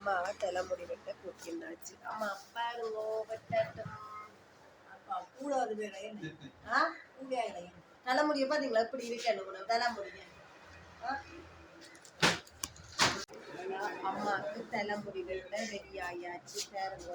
அம்மாவை தலைமுடி வெட்ட கூட்டினாச்சு. அம்மா பாருங்கோ வெட்டட்டும். கூட ஒரு தலைமுடியை பார்த்தீங்களா எப்படி இருக்கேன்னு கூட தலைமுடிய அம்மாவுக்கு தலைமுடி வெட்ட ரெடி ஆயாச்சு. பாருங்க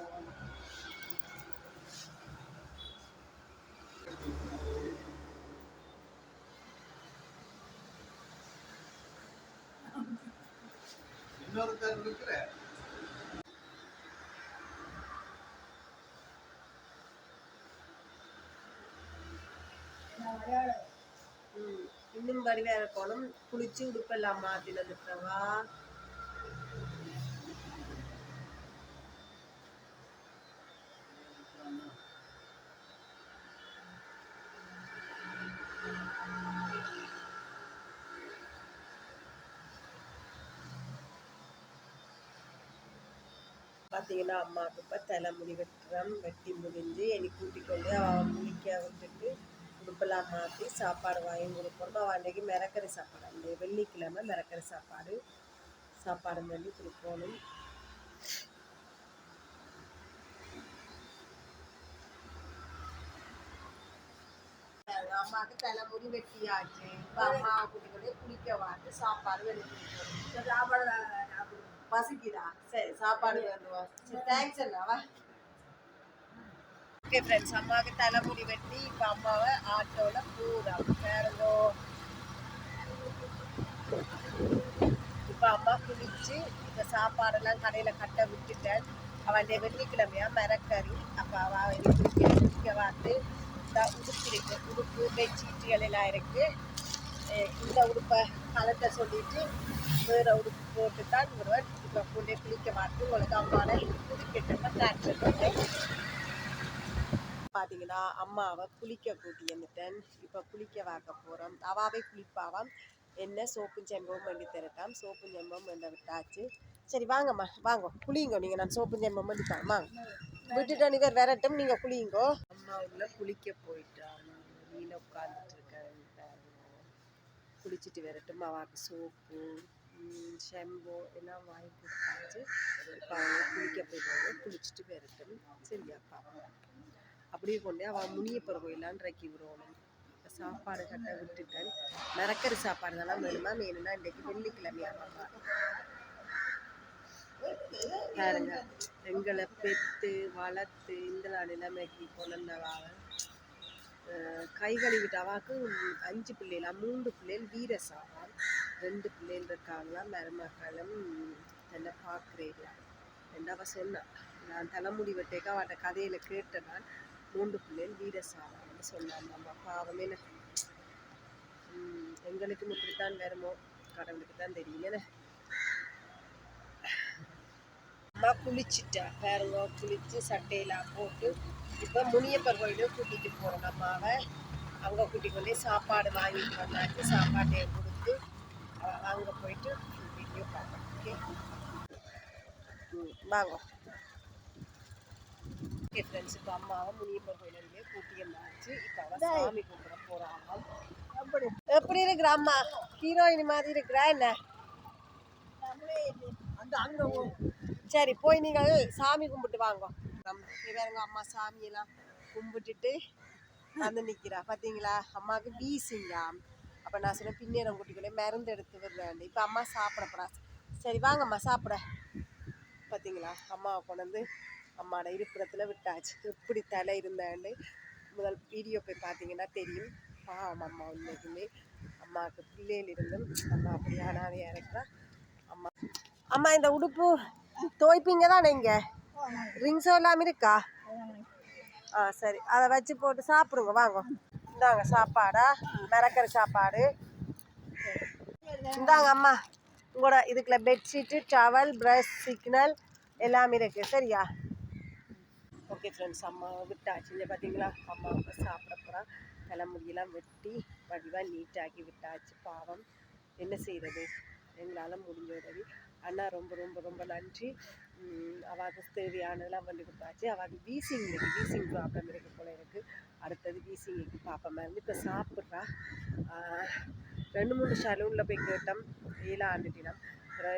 இன்னும் வடிவா இருக்கணும். குளிச்சு உடுப்பெல்லாம் மாத்தினதுக்கவா பார்த்தீங்கன்னா அம்மாவுக்கு இப்போ தலைமுடி வெட்டி முடிஞ்சு என்னை கூட்டிக் கொண்டு அவன் குளிக்க விட்டுட்டு உடுப்பெல்லாம் மாற்றி சாப்பாடு வாங்கி கொடுப்போம். அவன் அன்றைக்கி மிரக்கறி சாப்பாடு, அந்த வெள்ளிக்கிழமை மிரக்கறி சாப்பாடு பண்ணி கொடுக்கணும். அம்மாவுக்கு தலைமுடி வெட்டியாச்சு. இப்போ அம்மாவை கூட்டிக் கொண்டு குளிக்க வாட்டு சாப்பாடு வெளியே கொடுக்கணும். சாப்பாடு பசிக்குதா? சரி சாப்பாடு வேண்டுவா. சரி தேங்க்ஸ் அண்ணாவா. ஓகே ஃப்ரெண்ட்ஸ், அம்மாவுக்கு தலைமுடி வெட்டி இப்போ அம்மாவை ஆட்டோவில் போகிறாங்க. வேறங்கோ இப்போ அம்மா குளிச்சு இப்போ சாப்பாடெல்லாம் கடையில் கட்ட விட்டுட்டேன். அவன் வெள்ளிக்கிழமையா மிரக்கறி. அப்போ அவள் குளிக்க வாட்டு உடுப்பு பெட்ஷீட்டுகள் எல்லாம் இருக்குது. இந்த உடுப்பை கலட்ட சொல்லிட்டு வேறு உடுப்பு போட்டு தான் ஒருவர் இப்போ கொண்டே குளிக்க மாட்டு உங்களுக்கு அம்மாவை குளிக்கிட்டப்ப டிரான்ஸ்ஃபர் பண்ணேன். பார்த்தீங்கன்னா அம்மாவை குளிக்க கூட்டி வந்துட்டேன். இப்போ குளிக்க வாக்க போகிறோம். அவாவே குளிப்பாவாம். என்ன சோப்பும் செம்பவும் வேண்டி தரட்டாம். சோப்பும் செம்பவும் வேண்ட விட்டாச்சு. சரி வாங்கம்மா வாங்க குளிங்கோ. நீங்கள் நான் சோப்பும் செம்பவும் வேண்டிட்டாங்க வாங்க விட்டுட்டேன். நீங்கள் வரட்டும், நீங்கள் குளிங்கோ. அம்மா உள்ள குளிக்க போயிட்டாங்க. வெளியில் உட்காந்துட்டு இருக்கேன். குளிச்சுட்டு வரட்டும். அவாக்கு சோப்பு ஷாம்பு எல்லாம் வாங்கி கொடுத்தாச்சு. இப்போ அவங்க குளிக்க போயிட்டாங்க. குளிச்சுட்டு வரட்டும். சரியாப்பா அப்படியே கொண்டே அவன் முனியப்பர் கோயிலான்றக்கி விடணும். இப்போ சாப்பாடு கட்ட விட்டுட்டேன். மிரக்கறி சாப்பாடு தானே வேணுமா? வேணும்னா இன்றைக்கு வெள்ளிக்கிழமையாமா பாருங்க. எங்களை பெற்று வளர்த்து இந்த நிலைமைக்கு கொண்டவாக கை கழுவிட்டு அவாக்கு 5 பிள்ளைகள், 3 பிள்ளைகள் வீரசாவான், 2 பிள்ளைகள் இருக்காங்களா. மருமக்களும் என்ன பார்க்குறீங்க ரெண்டாவ சொன்னான். நான் தலைமுடி வெட்டேக்கா அவட்ட கதையில் கேட்டேன். நான் 3 பிள்ளைகள் வீரசாவான்னு சொன்னான். நம்ம பாவமே எங்களுக்கும் இப்படித்தான் வருமோ கடவுளுக்கு தான் தெரியும். அம்மா குளிச்சுட்டா பாருங்க. குளிச்சு சட்டையெல்லாம் போட்டு இப்போ முனியப்பர் கோயிலும் கூட்டிகிட்டு போகிறோம். அம்மாவை அங்கே கூட்டிக் கொண்டே சாப்பாடு வாங்கிட்டு வந்தாச்சு. சாப்பாட்டையை கொடுத்து அங்கே போயிட்டு வீடியோ பார்ப்போம். ஓகே வாங்க. ஓகே ஃப்ரெண்ட்ஸ், இப்போ அம்மாவை முனியப்பர் கோயிலே கூட்டி வந்தாச்சு. இப்போ அவன் சாமி கும்பிட போகிறாங்க. எப்படி இருக்கிற அம்மா? ஹீரோயின் மாதிரி இருக்கிறா என்ன? சரி போய் நீங்கள் சாமி கும்பிட்டு வாங்க. வேறங்க அம்மா சாமியெல்லாம் கும்பிட்டுட்டு வந்து நிற்கிறா. பார்த்தீங்களா? அம்மாவுக்கு வீசிங்காம். அப்போ நான் சொன்னேன் பின்னேரம் குட்டிக்குள்ளே மருந்து எடுத்து வருவேன். இப்போ அம்மா சாப்பிட போகிறா. சரி வாங்கம்மா சாப்பிட. பார்த்தீங்களா? அம்மாவை கொண்டு வந்து அம்மாவோட இருப்பிடத்தில் விட்டாச்சு. எப்படி தலை இருந்தாண்டு முதல் வீடியோ போய் பார்த்தீங்கன்னா தெரியும். அம்மா உண்மைக்குமே அம்மாவுக்கு பிள்ளைகள் இருந்தும் அம்மா அப்படி அனாதையாக இருக்கிறா. அம்மா இந்த உடுப்பு துவைப்பீங்க தான் நீங்கள்? ரிங்ஸோ இல்லாமல் இருக்கா? சரி அதை வச்சு போட்டு சாப்பிடுங்க. வாங்க இந்தாங்க சாப்பாடா, மிரக்கறி சாப்பாடு இந்தாங்க அம்மா. உங்களோட இதுக்குள்ள பெட்ஷீட்டு, டவல், ப்ரஷ், சிக்னல் எல்லாமே இருக்குது. சரியா? ஓகே ஃப்ரெண்ட்ஸ், அம்மாவை விட்டாச்சு. இங்கே பார்த்தீங்களா? அம்மாவை சாப்பிட போகிறா. தலைமுடியெல்லாம் வெட்டி வடிவாக நீட்டாக்கி விட்டாச்சு. பாவம் என்ன செய்கிறது, எங்களால் முடிஞ்ச உதவி. அண்ணா ரொம்ப ரொம்ப ரொம்ப நன்றி. அவாக்கு தேவையானதெல்லாம் பண்ணி கொடுத்தாச்சு. அவாக்கு வீசிங் ப்ராப்ளம் இருக்குது போல் எனக்கு. அடுத்தது வீசிங்க்கு பாப்பா இருந்து இப்போ சாப்பிட்றா. 2-3 சலூனில் போய் கேட்டோம். 7 ஆண்டுட்டினா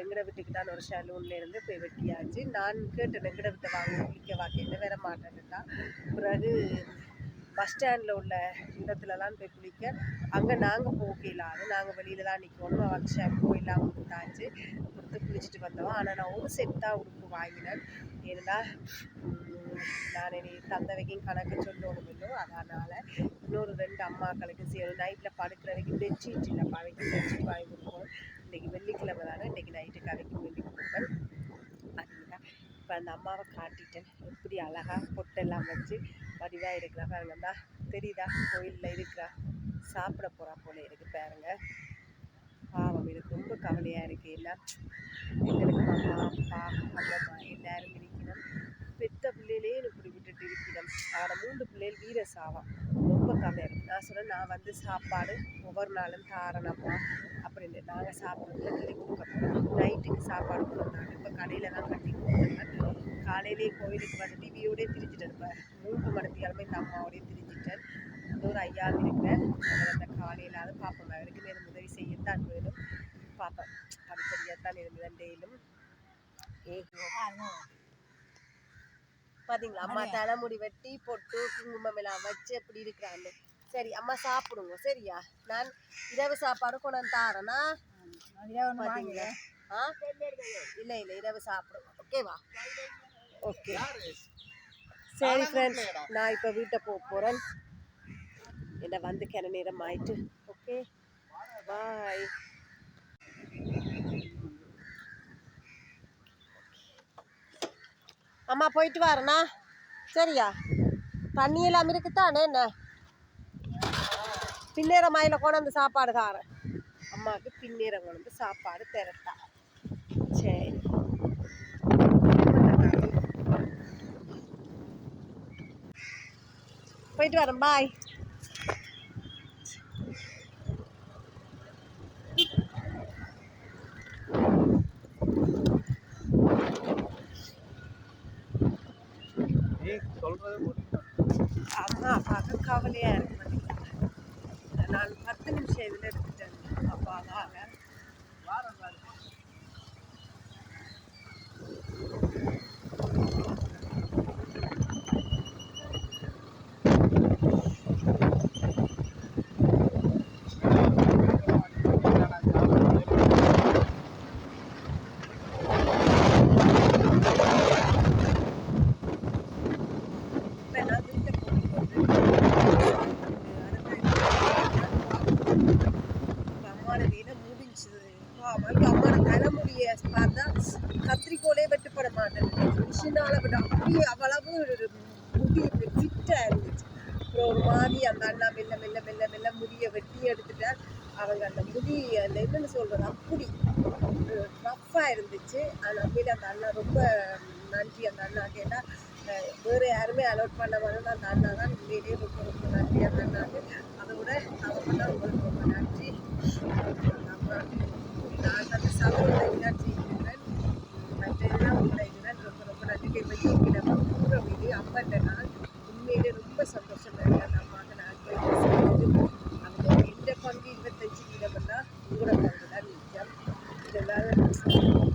எங்கட வீட்டுக்கு தான் ஒரு சலூன்ல இருந்து போய் வெட்டியாச்சு. நான் கேட்டேன் எங்கட வீட்டை வாங்க குளிக்க வாக்க வேற மாட்டேன்னுட்டா. பிறகு பஸ் ஸ்டாண்டில் உள்ள இடத்துலலாம் போய் குளிக்க அங்கே நாங்கள் போகலாது, நாங்கள் வெளியில தான் நிற்கணும். ஒர்க் ஷாம்பு எல்லாம் கொடுத்தாச்சு, கொடுத்து குளிச்சுட்டு வந்தோம். ஆனால் நான் ஒரு செட் தான் உடுப்பு வாங்கினேன். ஏன்னா நான் இனி தந்தவைக்கும் கணக்கு சொல்லணும் இல்லை, அதனால் இன்னொரு 2 அம்மாக்களுக்கு செய்யணும். நைட்டில் படுக்கிற வரைக்கும் பெட்ஷீட் இல்லைப்பா, அவைக்கும் பெட்ஷீட் வாங்கி கொடுப்போம். இன்றைக்கி வெள்ளிக்கிழமை தானே, இன்றைக்கி நைட்டுக்கு அவைக்கும் வேண்டி கொடுப்பேன். பார்த்தீங்கன்னா இப்போ அந்த அம்மாவை காட்டிட்டேன், எப்படி அழகாக பொட்டெல்லாம் வச்சு வடிவாக இருக்கிறா பாருங்கண்ணா, தெரியுதா? கோயிலில் இருக்கிறா, சாப்பிட போகிறா போல இருக்கு பாருங்க. பாவம், எனக்கு ரொம்ப கவலையாக இருக்குது. எல்லாம் எங்களுக்கு அம்மா அப்பா அம்மா எல்லாரும் இருக்கணும், பெத்த பிள்ளையிலே இப்படி விட்டுட்டு இருக்கணும். அவரை 3 பிள்ளைகள் வீர சாவா, ரொம்ப கவலையாக இருக்குது. நான் சொன்னேன், நான் வந்து சாப்பாடு ஒவ்வொரு நாளும் தாரணம்மா அப்படின்னு நாங்கள் சாப்பிட்றதுல கட்டி கொடுக்க போகிறோம். நைட்டுக்கு சாப்பாடு கொடுத்தாங்க. இப்போ கடையில் தான் கட்டி கொடுத்துருக்கேன். காலையிலேயே கோயிலுக்கு வந்து டிவியோடய திரிஞ்சிட்டேன். இப்போ 3 மணித்தியாலுமே இந்த அம்மாவோடய திரிஞ்சிட்டேன். ஒரு ஐயாவும் இருக்கிறேன். அந்த காலையிலாவது பார்ப்போம், அவருக்கு நேரம் உதவி செய்யத்தான் வேணும். பார்ப்பேன், படிப்படியாகத்தான் இருந்தேன் டெய்லும். பார்த்தீங்களா அம்மா தலைமுடி வெட்டி பொட்டு குங்குமம் எல்லாம் வச்சு எப்படி இருக்கிறான்னு. சரி அம்மா சாப்பிடுங்க சரியா? நான் இரவு சாப்பாடு கொண்டாந்து தாரேன்னா பார்த்தீங்களா? இல்லை இல்லை, இரவு சாப்பிடுவோம். ஓகேவா? ஓகே சரி ஃப்ரெண்ட்ஸ், நான் இப்போ வீட்டை போக போகிறேன். என்ன வந்து கிண நேரம் ஆயிட்டு. Okay bye. அம்மா போயிட்டு வரேண்ணா சரியா? தண்ணி எல்லாம் இருக்குத்தானே? என்ன பின்னேற மாயில கொண்டாந்து சாப்பாடு தாரேன். அம்மாவுக்கு பின்னேற கொண்டு சாப்பாடு திரட்டா. சரி போயிட்டு வரேன், பாய். அம்மா அப்பாவுக்கு கவலையா இருக்கு. நான் 10 நிமிஷம் இதில் எடுத்துட்டேன் அப்பாவாக. கத்திரிக்கோலே வெட்டுப்பட மாட்டேன், மிஷினால விட அப்படியே அவ்வளவு முடி ஃபிட்டாக இருந்துச்சு. அப்புறம் ஒரு மாதிரி அந்த அண்ணா மெல்ல மெல்ல மெல்ல மெல்ல முடியை வெட்டி எடுத்துட்டார். அவங்க அந்த முடி அந்த என்னென்னு சொல்கிறது அப்படி ரஃப்பாக இருந்துச்சு. அது அப்படியே அந்த அண்ணா ரொம்ப நன்றி. அந்த அண்ணா கேட்டால் வேறு யாருமே அலோட் பண்ண மாட்டோம், அந்த அண்ணா தான் உண்மையிலேயே ரொம்ப ரொம்ப நன்றி அந்த அண்ணாக்கு. அதை விட அவங்க தான் உங்களுக்கு ரொம்ப நன்றி. நான் அந்த சமையல் நன்றி இருக்கிறேன், மற்றெல்லாம் உங்களை இதுதான் ரொம்ப ரொம்ப நன்றி. வெள்ளிக்கிழமை பூர வீடு அம்மன் நாள் உண்மையிலே ரொம்ப சந்தோஷமாக இருக்குது. அந்த அம்மாவுக்கு நான் போய் அதில் எந்த பங்கு 25 கிலோமெல்லாம் உங்களோட பங்கு தான் நிச்சயம். இதெல்லாம்